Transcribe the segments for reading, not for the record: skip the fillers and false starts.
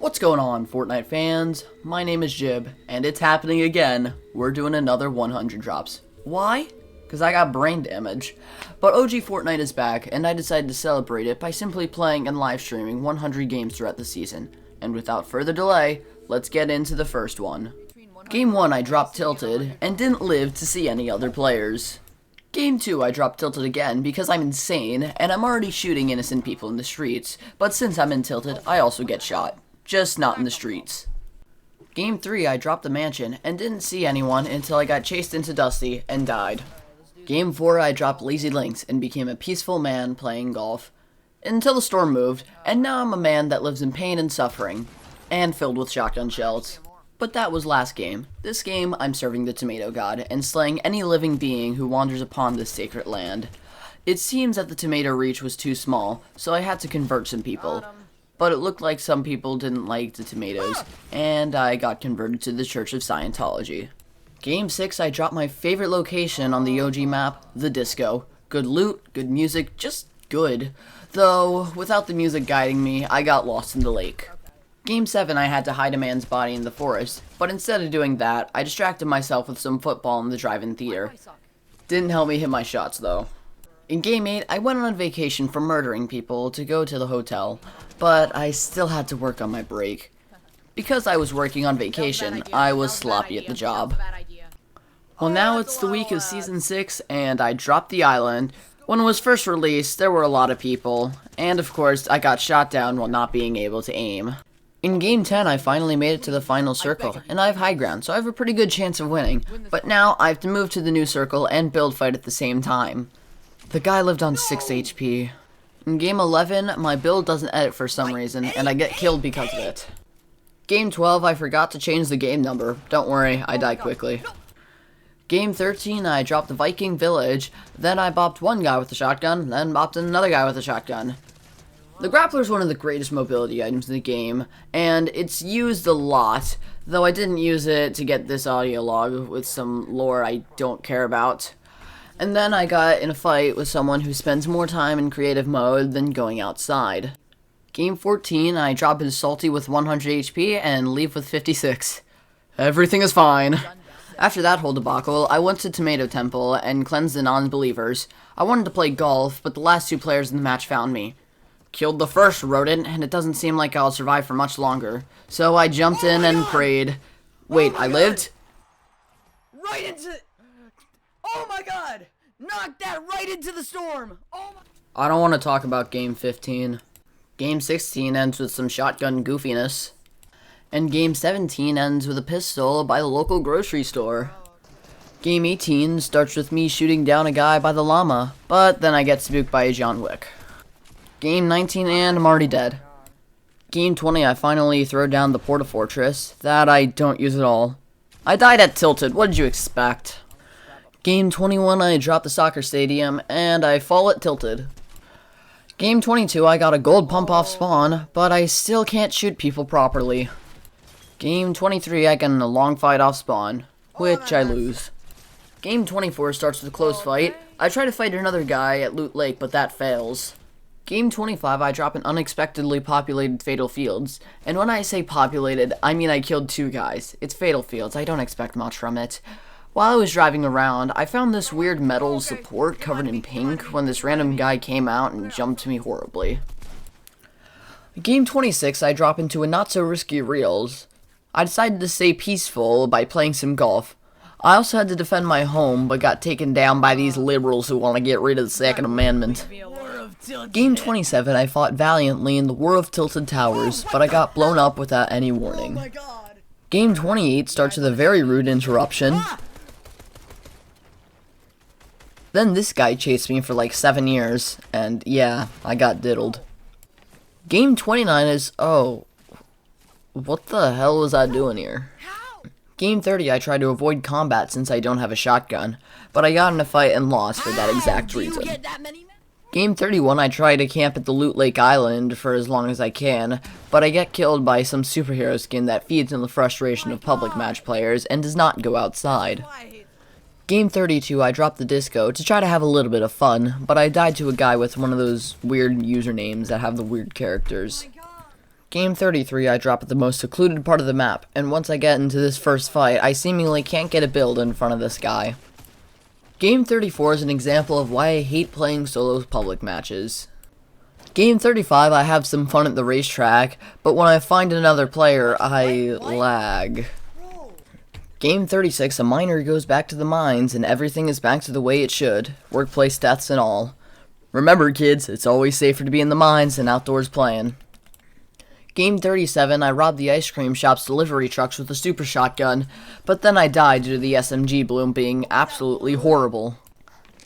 What's going on, Fortnite fans? My name is J.I.B, and it's happening again. We're doing another 100 drops. Why? Because I got brain damage. But OG Fortnite is back, and I decided to celebrate it by simply playing and live streaming 100 games throughout the season. And without further delay, let's get into the first one. Game 1 I dropped Tilted, and didn't live to see any other players. Game 2 I dropped Tilted again because I'm insane, and I'm already shooting innocent people in the streets, but since I'm in Tilted, I also get shot. Just not in the streets. Game 3 I dropped the mansion, and didn't see anyone until I got chased into Dusty, and died. Game 4 I dropped Lazy Links, and became a peaceful man playing golf. Until the storm moved, and now I'm a man that lives in pain and suffering, and filled with shotgun shells. But that was last game. This game, I'm serving the Tomato God, and slaying any living being who wanders upon this sacred land. It seems that the tomato reach was too small, so I had to convert some people. But it looked like some people didn't like the tomatoes, and I got converted to the Church of Scientology. Game 6 I dropped my favorite location on the OG map, the disco. Good loot, good music, just good. Though, without the music guiding me, I got lost in the lake. Game 7 I had to hide a man's body in the forest, but instead of doing that, I distracted myself with some football in the drive-in theater. Didn't help me hit my shots though. In Game 8, I went on vacation from murdering people to go to the hotel, but I still had to work on my break. Because I was working on vacation, I was sloppy at the job. Well, now it's the week of Season 6, and I dropped the island. When it was first released, there were a lot of people, and of course, I got shot down while not being able to aim. In Game 10, I finally made it to the final circle, and I have high ground, so I have a pretty good chance of winning. But now, I have to move to the new circle and build fight at the same time. The guy lived on 6 HP. In Game 11, my build doesn't edit for some reason, and I get killed because of it. Game 12, I forgot to change the game number. Don't worry, I die quickly. Game 13, I dropped the Viking village, then I bopped one guy with a shotgun, then bopped another guy with a shotgun. The grappler is one of the greatest mobility items in the game, and it's used a lot, though I didn't use it to get this audio log with some lore I don't care about. And then I got in a fight with someone who spends more time in creative mode than going outside. Game 14, I drop his salty with 100 HP and leave with 56. Everything is fine. After that whole debacle, I went to Tomato Temple and cleansed the non-believers. I wanted to play golf, but the last two players in the match found me. Killed the first rodent, and it doesn't seem like I'll survive for much longer. So I jumped in and prayed. Wait, I lived? Right into... Oh my god! Knock that right into the storm! Oh my... I don't want to talk about Game 15. Game 16 ends with some shotgun goofiness. And Game 17 ends with a pistol by the local grocery store. Game 18 starts with me shooting down a guy by the llama, but then I get spooked by a John Wick. Game 19 and I'm already dead. Game 20 I finally throw down the Porta Fortress, that I don't use at all. I died at Tilted, what did you expect? Game 21, I drop the soccer stadium, and I fall at Tilted. Game 22, I got a gold pump off spawn, but I still can't shoot people properly. Game 23, I get in a long fight off spawn, which I lose. Game 24 starts with a close fight. I try to fight another guy at Loot Lake, but that fails. Game 25, I drop an unexpectedly populated Fatal Fields, and when I say populated, I mean I killed two guys. It's Fatal Fields, I don't expect much from it. While I was driving around, I found this weird metal support covered in pink when this random guy came out and jumped me horribly. Game 26, I drop into a not-so-risky reels. I decided to stay peaceful by playing some golf. I also had to defend my home, but got taken down by these liberals who want to get rid of the Second Amendment. Game 27, I fought valiantly in the War of Tilted Towers, but I got blown up without any warning. Game 28 starts with a very rude interruption. Then this guy chased me for like 7 years, and yeah, I got diddled. Game 29 is, oh, what the hell was I doing here? Game 30 I tried to avoid combat since I don't have a shotgun, but I got in a fight and lost for that exact reason. Game 31 I try to camp at the Loot Lake Island for as long as I can, but I get killed by some superhero skin that feeds on the frustration of public match players and does not go outside. Game 32, I dropped the disco to try to have a little bit of fun, but I died to a guy with one of those weird usernames that have the weird characters. Game 33, I drop at the most secluded part of the map, and once I get into this first fight, I seemingly can't get a build in front of this guy. Game 34 is an example of why I hate playing solo public matches. Game 35, I have some fun at the racetrack, but when I find another player, I lag. Game 36, a miner goes back to the mines, and everything is back to the way it should, workplace deaths and all. Remember kids, it's always safer to be in the mines than outdoors playing. Game 37, I robbed the ice cream shop's delivery trucks with a super shotgun, but then I died due to the SMG bloom being absolutely horrible.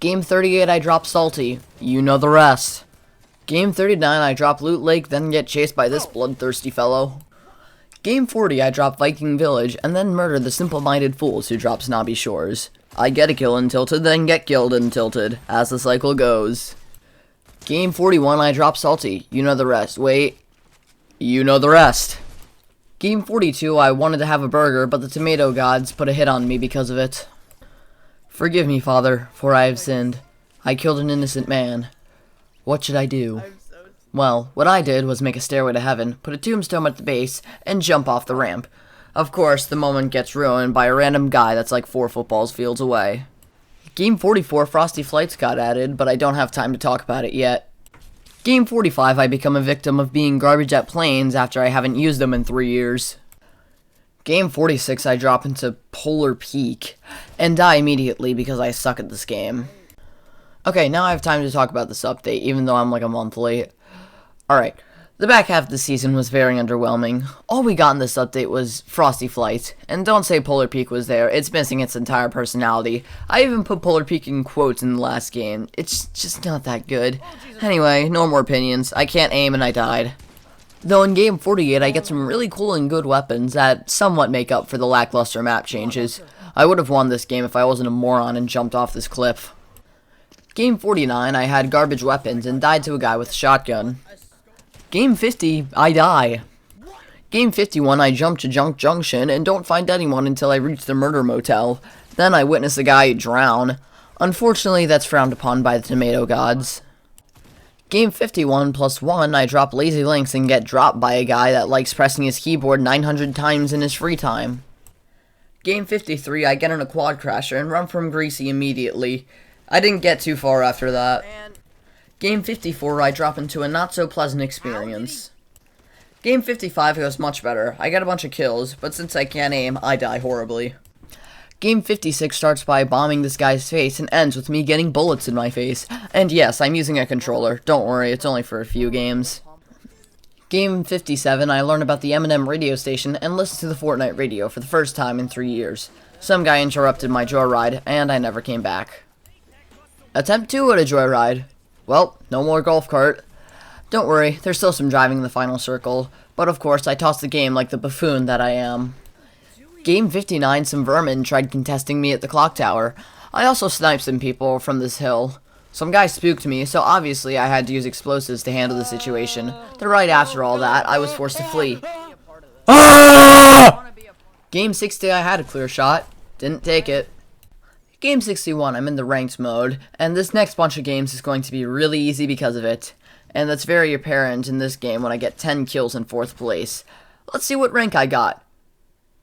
Game 38, I drop Salty. You know the rest. Game 39, I drop Loot Lake, then get chased by this bloodthirsty fellow. Game 40, I drop Viking Village, and then murder the simple-minded fools who drop Snobby Shores. I get a kill in Tilted, then get killed in Tilted, as the cycle goes. Game 41, I drop Salty. You know the rest. Wait. You know the rest. Game 42, I wanted to have a burger, but the tomato gods put a hit on me because of it. Forgive me, Father, for I have sinned. I killed an innocent man. What should I do? Well, what I did was make a stairway to heaven, put a tombstone at the base, and jump off the ramp. Of course, the moment gets ruined by a random guy that's like 4 football fields away. Game 44, Frosty Flights got added, but I don't have time to talk about it yet. Game 45, I become a victim of being garbage at planes after I haven't used them in 3 years. Game 46, I drop into Polar Peak, and die immediately because I suck at this game. Okay, now I have time to talk about this update, even though I'm like a month late. Alright, the back half of the season was very underwhelming. All we got in this update was Frosty Flight, and don't say Polar Peak was there, it's missing its entire personality. I even put Polar Peak in quotes in the last game, it's just not that good. Anyway, no more opinions, I can't aim and I died. Though in Game 48 I get some really cool and good weapons that somewhat make up for the lackluster map changes. I would have won this game if I wasn't a moron and jumped off this cliff. Game 49 I had garbage weapons and died to a guy with a shotgun. Game 50, I die. Game 51, I jump to Junk Junction and don't find anyone until I reach the murder motel. Then I witness a guy drown. Unfortunately, that's frowned upon by the tomato gods. Game 51 plus 1, I drop Lazy Links and get dropped by a guy that likes pressing his keyboard 900 times in his free time. Game 53, I get in a quad crasher and run from Greasy immediately. I didn't get too far after that. Game 54, I drop into a not-so-pleasant experience. Game 55 goes much better. I get a bunch of kills, but since I can't aim, I die horribly. Game 56 starts by bombing this guy's face and ends with me getting bullets in my face. And yes, I'm using a controller. Don't worry, it's only for a few games. Game 57, I learn about the M&M radio station and listen to the Fortnite radio for the first time in 3 years. Some guy interrupted my joyride, and I never came back. Attempt 2 at a joyride. Well, no more golf cart. Don't worry, there's still some driving in the final circle, but of course I tossed the game like the buffoon that I am. Game 59, some vermin tried contesting me at the clock tower. I also sniped some people from this hill. Some guy spooked me, so obviously I had to use explosives to handle the situation. Then right after all that, I was forced to flee. Ah! Game 60, I had a clear shot. Didn't take it. Game 61, I'm in the ranked mode, and this next bunch of games is going to be really easy because of it. And that's very apparent in this game when I get 10 kills in 4th place. Let's see what rank I got.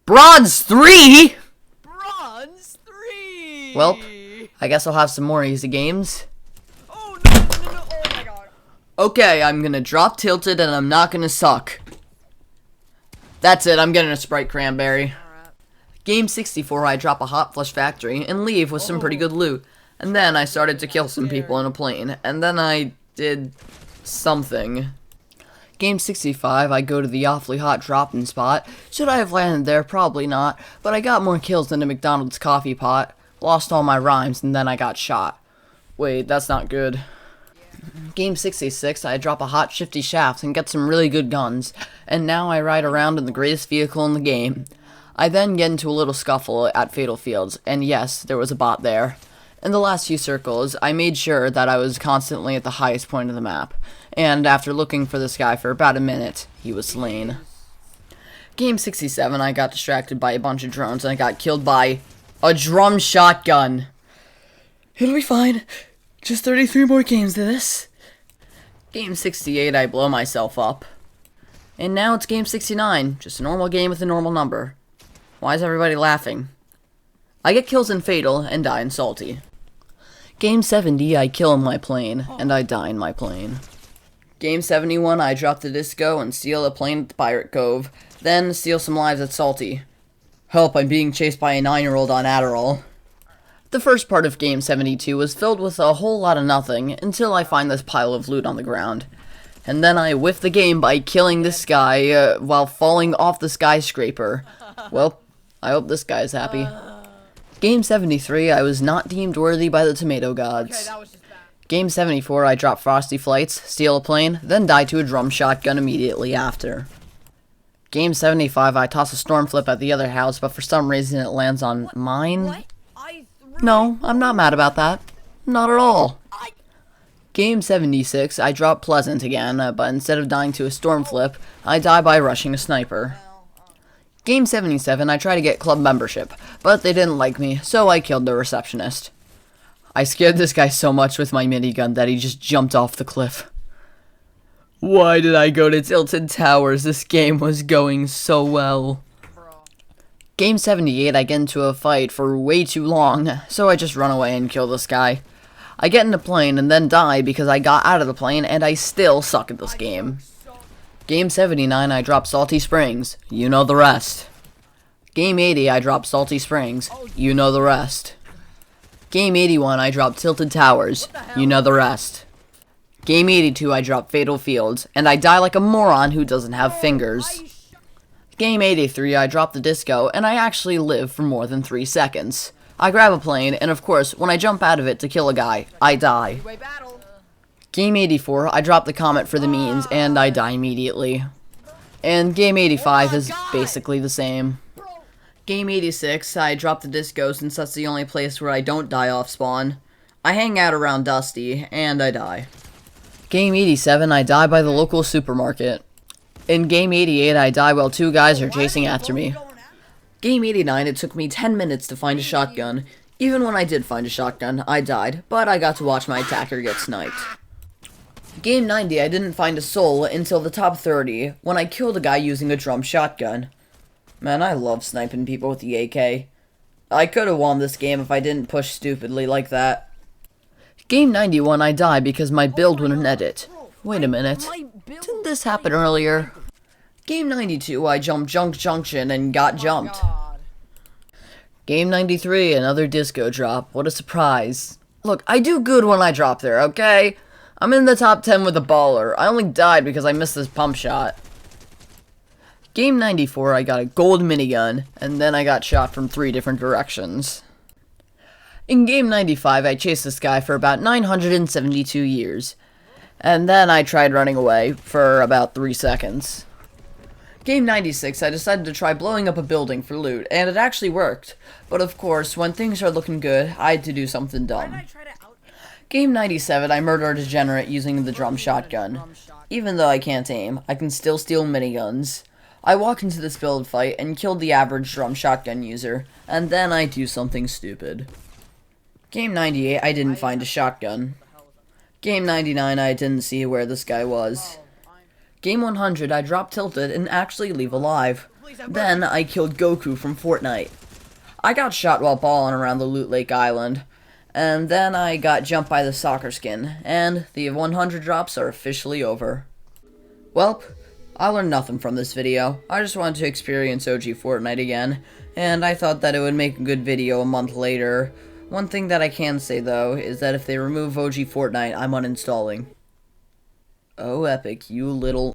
Bronze 3?! Bronze 3! Well, I guess I'll have some more easy games. Oh, no, oh my god. Okay, I'm gonna drop Tilted and I'm not gonna suck. That's it, I'm getting a Sprite Cranberry. Game 64, I drop a Hot Flush Factory and leave with some pretty good loot. And then I started to kill some people in a plane. And then I did something. Game 65, I go to the awfully hot dropping spot. Should I have landed there? Probably not. But I got more kills than a McDonald's coffee pot. Lost all my rhymes and then I got shot. Wait, that's not good. Game 66, I drop a hot shifty shaft and get some really good guns. And now I ride around in the greatest vehicle in the game. I then get into a little scuffle at Fatal Fields, and yes, there was a bot there. In the last few circles, I made sure that I was constantly at the highest point of the map, and after looking for this guy for about a minute, he was slain. Game 67, I got distracted by a bunch of drones, and I got killed by a drum shotgun. It'll be fine. Just 33 more games to this. Game 68, I blow myself up. And now it's game 69, just a normal game with a normal number. Why is everybody laughing? I get kills in Fatal and die in Salty. Game 70, I kill in my plane, and I die in my plane. Game 71, I drop the disco and steal a plane at the Pirate Cove, then steal some lives at Salty. Help, I'm being chased by a 9-year-old on Adderall. The first part of Game 72 was filled with a whole lot of nothing, until I find this pile of loot on the ground. And then I whiff the game by killing this guy, while falling off the skyscraper. Well, I hope this guy's happy. Game 73, I was not deemed worthy by the tomato gods. Okay, that was just bad. Game 74, I drop Frosty Flights, steal a plane, then die to a drum shotgun immediately after. Game 75, I toss a storm flip at the other house, but for some reason it lands on mine. What? I threw No, I'm not mad about that. Not at all. I... Game 76, I drop Pleasant again, but instead of dying to a storm flip, I die by rushing a sniper. Game 77, I try to get club membership, but they didn't like me, so I killed the receptionist. I scared this guy so much with my minigun that he just jumped off the cliff. Why did I go to Tilted Towers? This game was going so well. Game 78, I get into a fight for way too long, so I just run away and kill this guy. I get in a plane and then die because I got out of the plane and I still suck at this game. Game 79, I drop Salty Springs. You know the rest. Game 80, I drop Salty Springs. You know the rest. Game 81, I drop Tilted Towers. You know the rest. Game 82, I drop Fatal Fields, and I die like a moron who doesn't have fingers. Game 83, I drop the disco, and I actually live for more than 3 seconds. I grab a plane, and of course, when I jump out of it to kill a guy, I die. Game 84, I drop the comet for the means, and I die immediately. And Game 85 is basically the same. Game 86, I drop the disco since that's the only place where I don't die off spawn. I hang out around Dusty, and I die. Game 87, I die by the local supermarket. In Game 88, I die while 2 guys are chasing after me. Game 89, it took me 10 minutes to find a shotgun. Even when I did find a shotgun, I died, but I got to watch my attacker get sniped. Game 90, I didn't find a soul until the top 30, when I killed a guy using a drum shotgun. Man, I love sniping people with the AK. I could have won this game if I didn't push stupidly like that. Game 91, I die because my build wouldn't edit. Wait a minute. Didn't this happen earlier? Game 92, I jumped Junk Junction and got jumped. Game 93, another disco drop. What a surprise. Look, I do good when I drop there, okay? I'm in the top 10 with a baller. I only died because I missed this pump shot. Game 94, I got a gold minigun, and then I got shot from 3 different directions. In Game 95, I chased this guy for about 972 years. And then I tried running away for about 3 seconds. Game 96, I decided to try blowing up a building for loot, and it actually worked. But of course, when things are looking good, I had to do something dumb. Game 97, I murdered a degenerate using the drum shotgun. Even though I can't aim, I can still steal miniguns. I walk into this build fight and kill the average drum shotgun user, and then I do something stupid. Game 98, I didn't find a shotgun. Game 99, I didn't see where this guy was. Game 100, I dropped Tilted and actually leave alive. Then I killed Goku from Fortnite. I got shot while balling around the Loot Lake Island. And then I got jumped by the soccer skin, and the 100 drops are officially over. Welp, I learned nothing from this video. I just wanted to experience OG Fortnite again, and I thought that it would make a good video a month later. One thing that I can say though, is that if they remove OG Fortnite, I'm uninstalling. Oh epic, you little...